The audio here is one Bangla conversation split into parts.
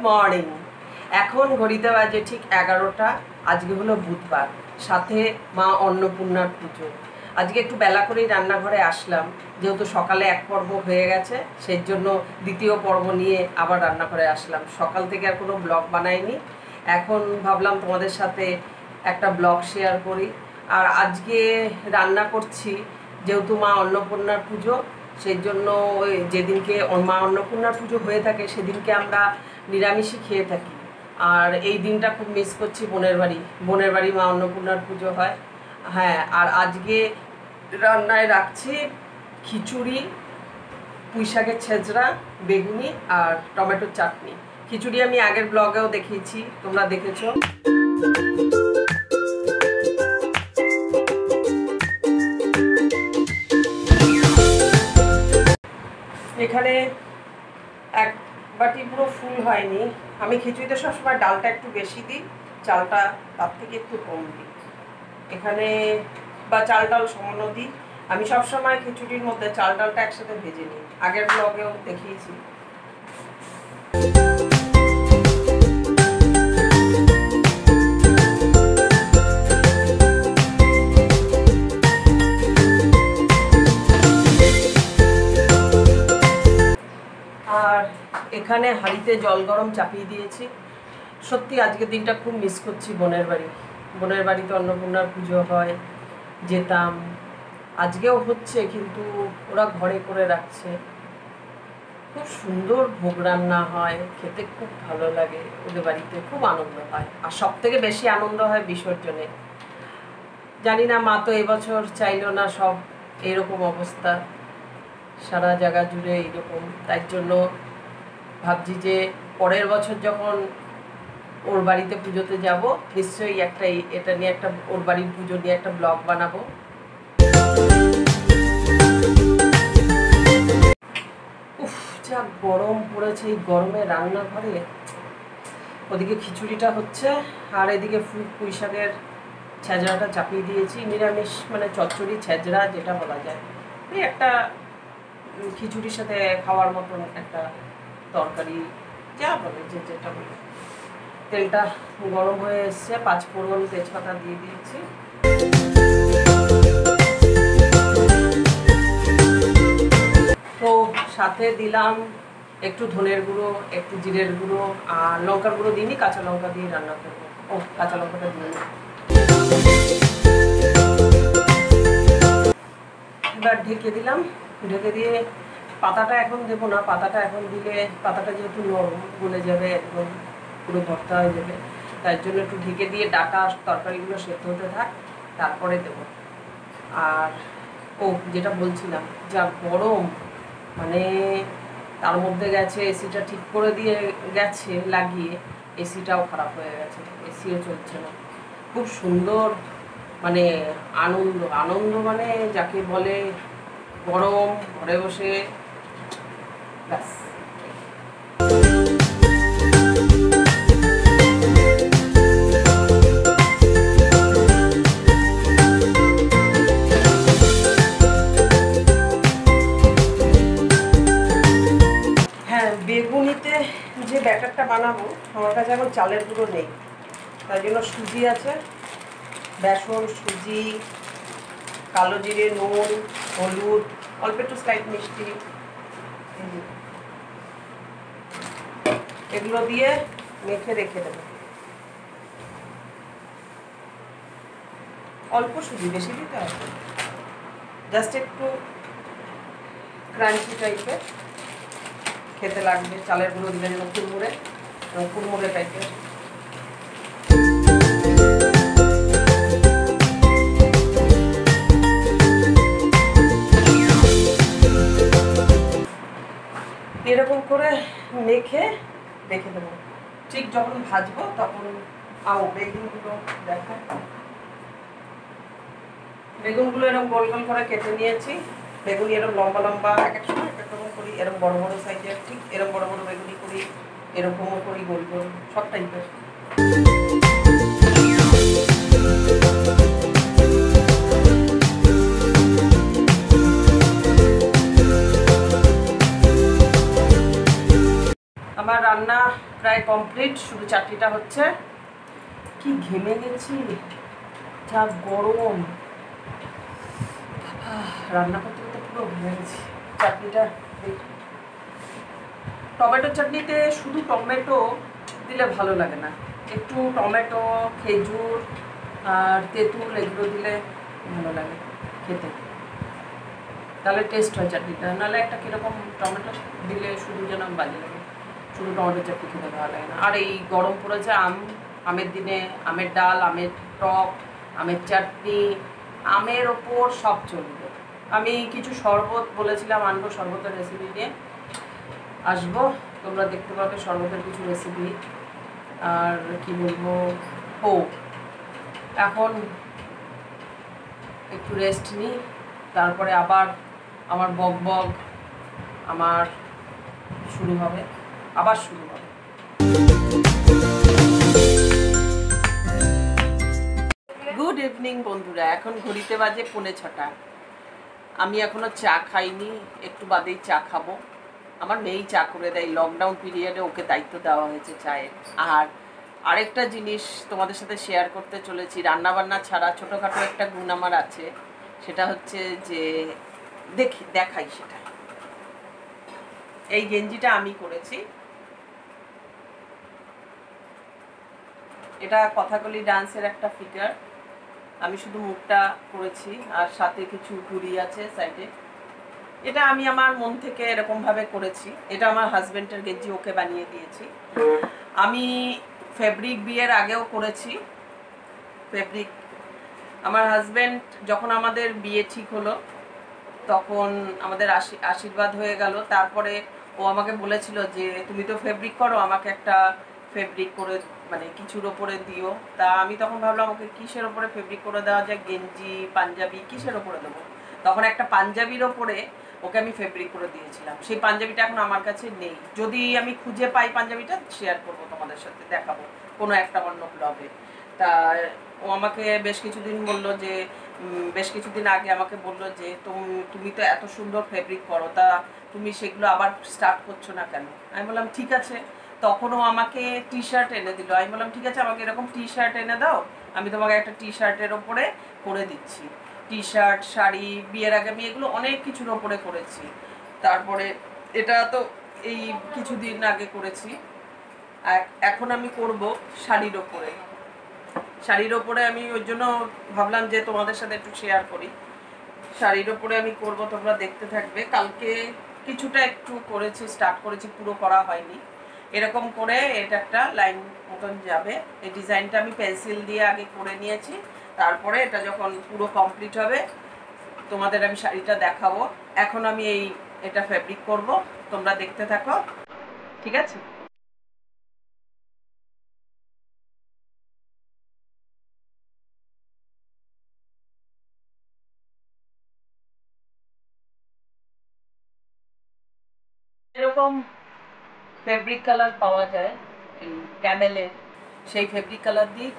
মর্নিং। এখন ঘড়িতে বাজে ঠিক 11টা। আজকে হলো বুধবার, সাথে মা অন্নপূর্ণার পুজো। আজকে একটু বেলা করেই রান্নাঘরে আসলাম, যেহেতু সকালে এক পর্ব হয়ে গেছে, সেই জন্য দ্বিতীয় পর্ব নিয়ে আবার রান্নাঘরে আসলাম। সকাল থেকে আর কোনো ব্লগ বানাইনি, এখন ভাবলাম তোমাদের সাথে একটা ব্লগ শেয়ার করি। আর আজকে রান্না করছি, যেহেতু মা অন্নপূর্ণার পুজো, সেই জন্য যেদিনকে মা অন্নপূর্ণার পুজো হয়ে থাকে সেদিনকে আমরা নিরামিষই খেয়ে থাকি। আর এই দিনটা খুব মিস করছি, বোনের বাড়ি মা অন্নপূর্ণার পুজো হয়। হ্যাঁ, আর আজকে রান্নায় রাখছি খিচুড়ি, পুঁই শাকের ছেঁচড়া, বেগুনি আর টমেটোর চাটনি। খিচুড়ি আমি আগের ব্লগেও দেখিয়েছি, তোমরা দেখেছো। এখানে এক বাটি পুরো ফুল হয়নি। আমি খিচুড়িতে সবসময় ডালটা একটু বেশি দিই, চালটা তার থেকে একটু কম দিই এখানে, বা চাল ডাল সমান দিই। আমি সবসময় খিচুড়ির মধ্যে চাল ডালটা একসাথে ভেজে নিই, আগের ব্লগেও দেখিয়েছি। আর এখানে হাঁড়িতে জল গরম চাপিয়ে দিয়েছি। সত্যি আজকের দিনটা খুব মিস করছি বোনের বাড়িতে অন্নপূর্ণার পুজো হয়, যেতাম। আজকেও হচ্ছে, কিন্তু ওরা ঘরে করে রাখছে। খুব সুন্দর ভোগ রান্না হয়, খেতে খুব ভালো লাগে, ওদের বাড়িতে খুব আনন্দ হয়। আর সব থেকে বেশি আনন্দ হয় বিসর্জনে। জানি না, মা তো এবছর চাইলো না সব এরকম অবস্থা, সারা জায়গা জুড়ে এইরকম। তাই জন্য ভাবছি যে পরের বছর যখন ওর বাড়িতে পুজোতে যাব, নিশ্চয়ই এটা নিয়ে একটা ওর বাড়ির পুজো নিয়ে একটা ব্লগ বানাবো। উফ, যা গরম পড়েছে এই গরমে রান্নাঘরে। ওদিকে খিচুড়িটা হচ্ছে, আর এদিকে পুঁই শাকের ছেঁচড়াটা চাপিয়ে দিয়েছি। নিরামিষ মানে চচ্চড়ি ছেঁচড়া যেটা বলা যায়, এই একটা খিচুড়ির সাথে খাওয়ার মতন একটা তরকারি, যা বলে যেটা বলে। তেলটা গরম হয়ে এসছে, 5 ফোড়ন তেজপাতা দিয়ে দিয়েছি। তো সাথে দিলাম একটু ধনের গুঁড়ো, একটু জিরের গুঁড়ো, আর লঙ্কার গুঁড়ো দিইনি, কাঁচা লঙ্কা দিয়ে রান্না করবো। কাঁচা লঙ্কাটা দিয়ে এবার ঢেকে দিলাম। ঢেকে দিয়ে পাতাটা এখন দেবো না, পাতাটা এখন দিলে পাতাটা যেহেতু নরম গলে যাবে, একদম পুরো ভর্তা হয়ে যাবে। তার জন্য একটু ঢেকে দিয়ে ডাটা তরকারিগুলো সেদ্ধ হতে থাক, তারপরে দেবো। আর যেটা বলছিলাম, যা গরম, মানে তার মধ্যে গেছে এসিটা ঠিক করে দিয়ে গেছে লাগিয়ে, এসিটাও খারাপ হয়ে গেছে, এসিও চলছে না। খুব সুন্দর মানে আনন্দ মানে যাকে বলে, গরম ঘরে বসে ব্যাস। হ্যাঁ, বেগুনিতে যে ব্যাটারটা বানাবো, আমার কাছে এখন চালের গুঁড়ো নেই, তাই জন্য সুজি আছে, বেসন, সুজি, কালো জিরে, নুন, হলুদ, অল্প একটু স্লাইট মিষ্টি, এগুলো দিয়ে মেখে রেখে দেবো। অল্প সুজি, বেশি দিতে হবে, জাস্ট একটু ক্রাঞ্চি টাইপের খেতে লাগবে। চালের গুঁড়ো দিলে যেন কুড়মুড়ে টাইপের। এরকম করে মেখে রেখে দেবো। ঠিক যখন ভাজবো তখন বেগুনগুলো দেখা, বেগুনগুলো এরকম গোল গোল করে কেটে নিয়েছি। বেগুনি এরকম লম্বা লম্বা, এক এক সময় এক এক রকম করি, এরকম বড় বড় সাইজের, ঠিক এরকম বড় বড় বেগুনি করি, এরকমও করি গোল গোল, সব টাইপের। আমার রান্না প্রায় কমপ্লিট, শুধু চাটনিটা হচ্ছে। কি ঘেমে গেছি, যা গরম, রান্না করতে করতে পুরো ঘেমে গেছি। চাটনিটা টমেটো চাটনিতে শুধু টমেটো দিলে ভালো লাগে না, একটু টমেটো, খেজুর আর তেঁতুল এগুলো দিলে ভালো লাগে খেতে, তাহলে টেস্ট হয় চাটনিটা। নাহলে একটা কীরকম টমেটো দিলে শুধু যেন বাজে লাগে, শুধু টমেটো চাটনি খেতে ভালো লাগে না। আর এই গরম পড়েছে, আমের দিনে আমের ডাল, আমের টক, আমের চাটনি, আমের ওপর সব চলবে। আমি কিছু শরবত বলেছিলাম আনবো, শরবতের রেসিপি নিয়ে আসবো, তোমরা দেখতে পাবে শরবতের কিছু রেসিপি। আর কি বলবো, এখন একটু রেস্ট নিই, তারপরে আবার আমার বক আমার শুরু হবে, আবার শুরু হবে। গুড ইভিনিং বন্ধুরা, এখন ঘড়িতে বাজে 5:45। আমি এখনো চা খাইনি, একটু বাদেই চা খাবো। আমার মেয়েই চা করে দেয়, লকডাউন পিরিয়ডে ওকে দায়িত্ব দেওয়া হয়েছে চায়ের। আর আরেকটা জিনিস তোমাদের সাথে শেয়ার করতে চলেছি, রান্নাবান্না ছাড়া ছোটোখাটো একটা গুণ আমার আছে, সেটা হচ্ছে যে দেখাই সেটা। এই গেঞ্জিটা আমি করেছি, এটা কথাকলি ডান্সের একটা ফিগার। আমি শুধু মুখটা করেছি আর সাথে কিছু ঘুড়ি আছে সাইডে। এটা আমি আমার মন থেকে এরকমভাবে করেছি। এটা আমার হাজব্যান্ডের গেঞ্জি, ওকে বানিয়ে দিয়েছি। আমি ফেব্রিক বিয়ের আগেও করেছি ফেব্রিক। আমার হাজব্যান্ড যখন আমাদের বিয়ে ঠিক হলো, তখন আমাদের আশীর্বাদ হয়ে গেল। তারপরে ও আমাকে বলেছিল যে তুমি তো ফেব্রিক করো, আমাকে একটা ফেব্রিক করে মানে কিছুর ওপরে দিও। তা আমি তখন ভাবলাম ওকে কিসের ওপরে ফেব্রিক করে দেওয়া যায়, গেঞ্জি, পাঞ্জাবি, কিসের ওপরে দেবো। তখন একটা পাঞ্জাবির ওপরে ওকে আমি ফেব্রিক করে দিয়েছিলাম। সেই পাঞ্জাবিটা এখন আমার কাছে নেই, যদি আমি খুঁজে পাই পাঞ্জাবিটা শেয়ার করবো তোমাদের সাথে, দেখাবো কোনো একটা অন্য ব্লগে। তা ও আমাকে বেশ কিছুদিন আগে আমাকে বললো যে তুমি তো এত সুন্দর ফেব্রিক করো, তা তুমি সেগুলো আবার স্টার্ট করছো না কেন। আমি বললাম ঠিক আছে। তখনও আমাকে টি শার্ট এনে দিল। আমি বললাম ঠিক আছে, আমাকে এরকম টি শার্ট এনে দাও, আমি তোমাকে একটা টি শার্টের ওপরে করে দিচ্ছি। টি শার্ট, শাড়ি, বিয়ের আগে আমি এগুলো অনেক কিছুর ওপরে করেছি। তারপরে এটা তো এই কিছুদিন আগে করেছি, এখন আমি করব শাড়ির ওপরে। শাড়ির ওপরে আমি ওই জন্য ভাবলাম যে তোমাদের সাথে একটু শেয়ার করি। শাড়ির ওপরে আমি করব, তোমরা দেখতে থাকবে। কালকে কিছুটা একটু করেছি, স্টার্ট করেছি, পুরো করা হয়নি। এরকম করে এটা একটা লাইন মতন যাবে। এই ডিজাইনটা আমি পেন্সিল দিয়ে আগে করে নিয়েছি, তারপরে এটা যখন পুরো কমপ্লিট হবে তোমাদের আমি শাড়িটা দেখাবো। এখন আমি এটা ফেব্রিক করব, তোমরা দেখতে থাকো, ঠিক আছে? এরকম ফেব্রিক কালার পাওয়া যায়, এই ক্যামেলের, সেই ফেব্রিক কালার দিয়েই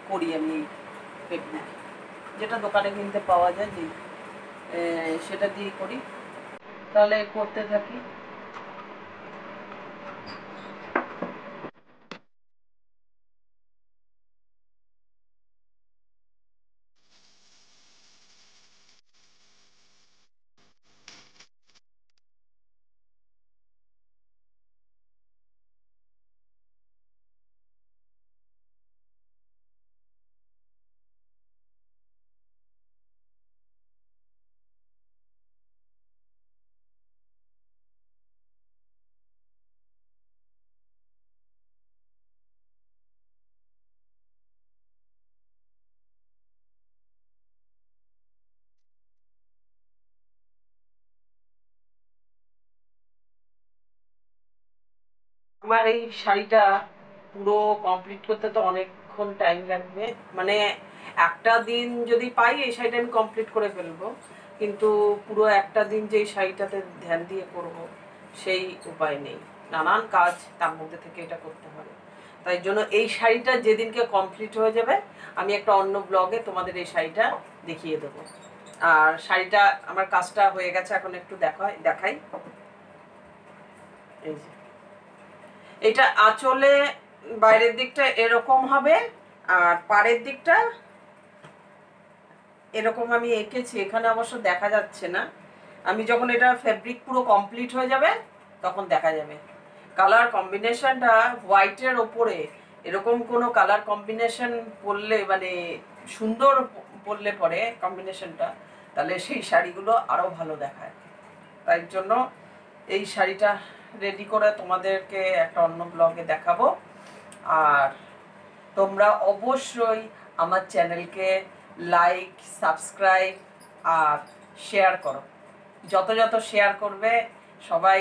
করি আমি। ফেব্রিক যেটা দোকানে কিনতে পাওয়া যায়, যে সেটা দিয়ে করি। তাহলে করতে থাকি। আমার এই শাড়িটা পুরো কমপ্লিট করতে তো অনেকক্ষণ টাইম লাগবে, মানে একটা দিন যদি পাই এই শাড়িটা আমি কমপ্লিট করে ফেলবো, কিন্তু পুরো একটা দিন যেই শাড়িটাতে ধ্যান দিয়ে করব সেই উপায় নেই, নানান কাজ তার মধ্যে থেকে এটা করতে হবে। তাই জন্য এই শাড়িটা যেদিনকে কমপ্লিট হয়ে যাবে আমি একটা অন্য ব্লগে তোমাদের এই শাড়িটা দেখিয়ে দেবো। আর শাড়িটা আমার কাজটা হয়ে গেছে, এখন একটু দেখাই। এই যে এটা আঁচলে বাইরের দিকটা এরকম হবে, আর পাড়ের দিকটা এরকম আমি এঁকেছি, এখানে অবশ্য দেখা যাচ্ছে না। আমি যখন এটা ফেব্রিক পুরো কমপ্লিট হয়ে যাবে তখন দেখা যাবে। কালার কম্বিনেশনটা হোয়াইটের ওপরে এরকম কোনো কালার কম্বিনেশন পরলে, মানে সুন্দর পরলে পরে কম্বিনেশনটা, তাহলে সেই শাড়িগুলো আরও ভালো দেখায়। তাই জন্য এই শাড়িটা রেডি করে তোমাদেরকে একটা অন্য ব্লগে দেখাবো। আর তোমরা অবশ্যই আমার চ্যানেলকে লাইক, সাবস্ক্রাইব আর শেয়ার করো। যত যত শেয়ার করবে সবাই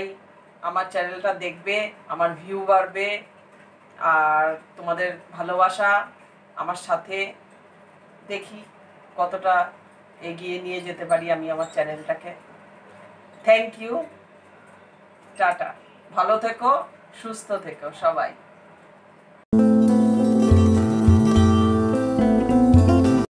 আমার চ্যানেলটা দেখবে, আমার ভিউ বাড়বে, আর তোমাদের ভালোবাসা আমার সাথে, দেখি কতটা এগিয়ে নিয়ে যেতে পারি আমি আমার চ্যানেলটাকে। থ্যাংক ইউ, টাটা, ভালো থেকো, সুস্থ থেকো সবাই।